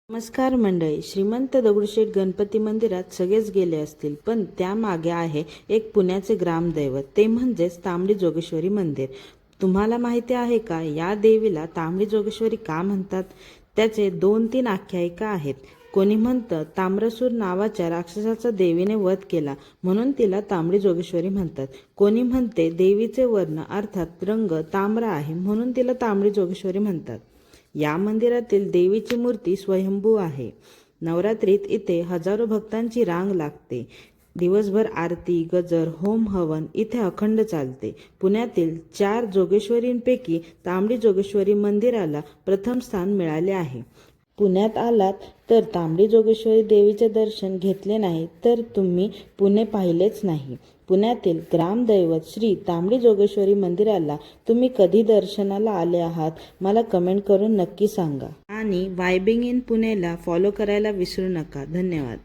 नमस्कार मंडळी. श्रीमंत दगडूशेठ गणपती मंदिरात सगळेच गेले असतील, पण त्यामागे आहे एक पुण्याचे ग्रामदैवत, ते म्हणजेच तांबडी जोगेश्वरी मंदिर. तुम्हाला माहिती आहे का, या देवीला तांबडी जोगेश्वरी का म्हणतात? त्याचे 2-3 आख्यायिका आहेत. कोणी म्हणतं ताम्रसूर नावाच्या राक्षसाचा देवीने वध केला म्हणून तिला तांबडी जोगेश्वरी म्हणतात. कोणी म्हणते देवीचे वर्ण अर्थात रंग तांबडा आहे म्हणून तिला तांबडी जोगेश्वरी म्हणतात. या मंदिरातील देवीची मूर्ती स्वयंभू आहे. नवरात्रीत इथे हजारो भक्तांची रांग लागते. दिवसभर आरती, गजर, होम हवन इथे अखंड चालते. पुण्यातील 4 जोगेश्वरींपैकी तांबडी जोगेश्वरी मंदिराला प्रथम स्थान मिळाले आहे. पुण्यात आलात तर तांबडी जोगेश्वरी देवीचे दर्शन घेतले नाही तर तुम्ही पुणे पाहिलेच नाही. पुण्यातील ग्रामदैवत श्री तांबडी जोगेश्वरी मंदिराला तुम्ही कधी दर्शनाला आले आहात, मला कमेंट करून नक्की सांगा. आणि वायबिंग इन पुणेला फॉलो करायला विसरू नका. धन्यवाद.